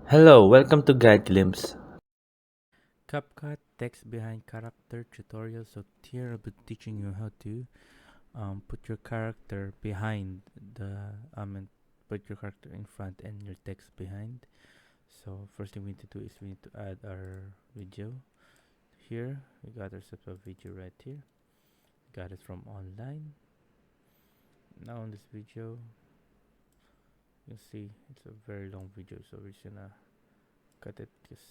Hello, welcome to Guide Glimpse. CapCut text behind character tutorial. So here I'll be teaching you how to put your character behind and put your character in front and your text behind. So first thing we need to do is we need to add our video. Here we got ourselves a video right here. Got it from online. Now in this video, you see it's a very long video, so we're just gonna cut it because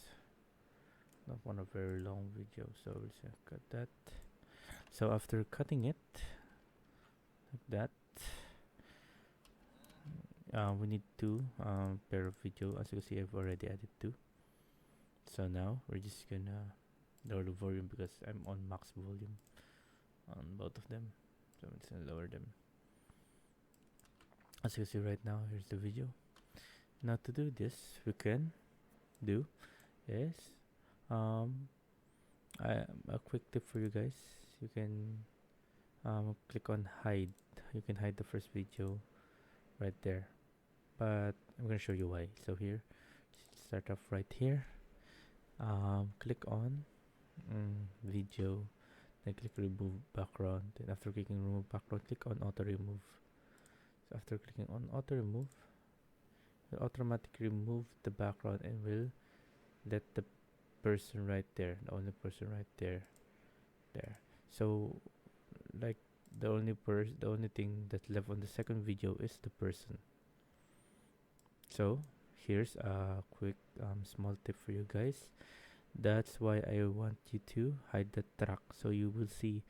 not want a very long video, so we're just gonna cut that. So after cutting it like that, we need two pair of video. As you can see, I've already added two. So now we're just gonna lower the volume because I'm on max volume on both of them. So I'm just gonna lower them. As you can see right now, here's the video. Now to do this, we can do is um a quick tip for you guys. You can click on hide. You can hide the first video right there, but I'm gonna show you why. So here, start off right here. Click on video, then click remove background. Then after clicking remove background, click on auto remove. So after clicking on auto remove, it will automatically remove the background and will let the person right there, the only person right there. So like the only thing that's left on the second video is the person. So here's a quick small tip for you guys. That's why I want you to hide the track, so you will see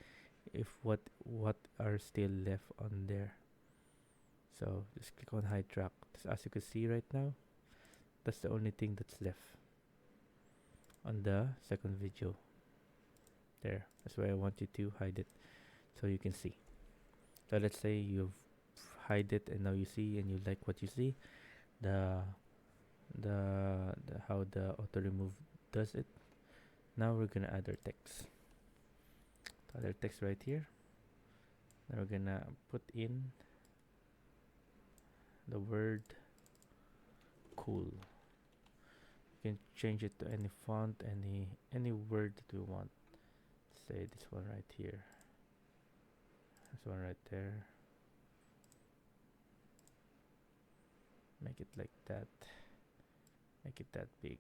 if what are still left on there. So just click on hide track. As you can see right now, that's the only thing that's left on the second video. There. That's why I want you to hide it, so you can see. So let's say you've hide it and now you see and you like what you see. The the how the auto remove does it. Now we're gonna add our text. Add our text right here. Now we're gonna put in the word cool. You can change it to any font, any word that we want. Say this one right here. This one right there. Make it like that. Make it that big.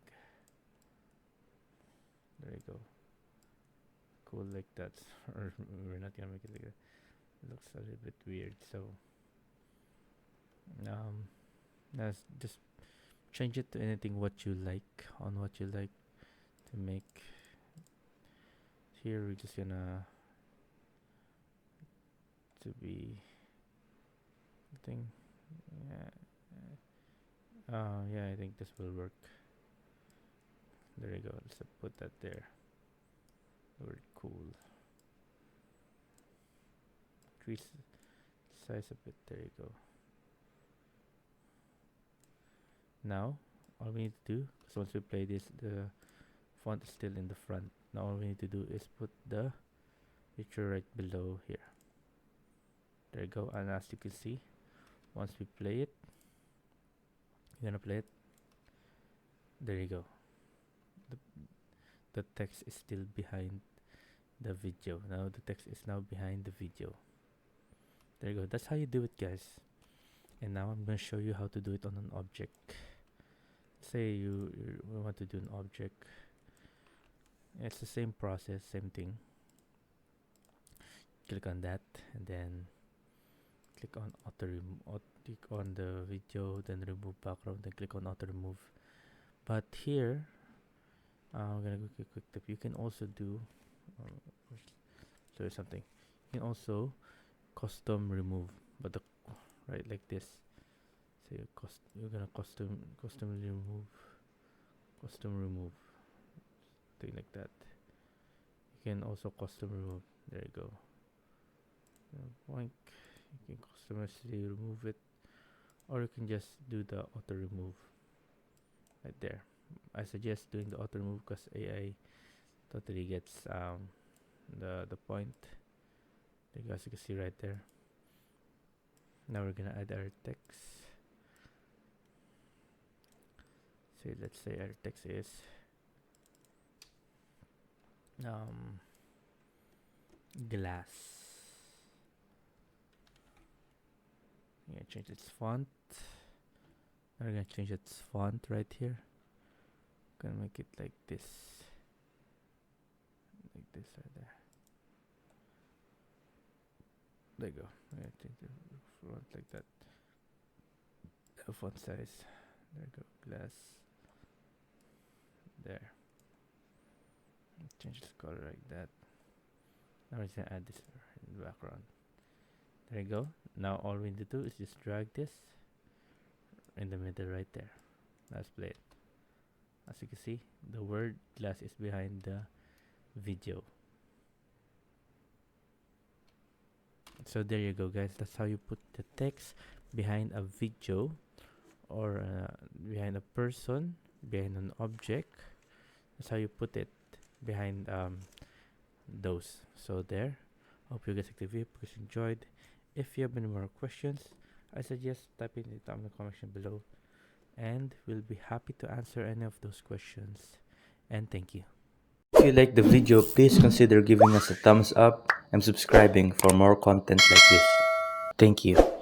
There you go. Cool like that. Or we're not gonna make it like that. It looks a little bit weird. So let's just change it to anything what you like, on what you like to make. Here we're just gonna to be thing. Yeah. Yeah, I think this will work. There you go. Let's put that there. Word cool. Increase size a bit. There you go. Now, all we need to do, because once we play this, the font is still in the front. Now all we need to do is put the picture right below here. There you go. And as you can see, once we play it, you're gonna play it. There you go. The, the text is still behind the video. Now the text is now behind the video. There you go. That's how you do it, guys. And now I'm gonna show you how to do it on an object. Say you want to do an object. It's the same process, same thing. Click on that and then click on click on the video, then remove background, then click on auto remove. But here, I'm gonna go quick tip. You can also do show you something. You can also custom remove, but the right like this. So you're gonna custom remove thing like that. You can also custom remove. There you go. Boink. You can customously remove it, or you can just do the auto remove right there. I suggest doing the auto remove because AI totally gets the point. As you can see right there. Now we're gonna add our text. let's say our text is glass. I'm gonna change its font. I'm gonna change its font right here. Gonna make it like this right there. There you go. I'm gonna change the font like that. The font size. There you go. Glass. There. Change the color like that. Now we're just gonna add this in the background. There you go. Now all we need to do is just drag this in the middle right there. Let's play it. As you can see, the word glass is behind the video. So there you go, guys. That's how you put the text behind a video, or behind a person, behind an object. That's how you put it behind those. So there. Hope you guys like the video because you enjoyed. If you have any more questions, I suggest type in it down in the comment section below, and we'll be happy to answer any of those questions. And thank you. If you like the video, please consider giving us a thumbs up and subscribing for more content like this. Thank you.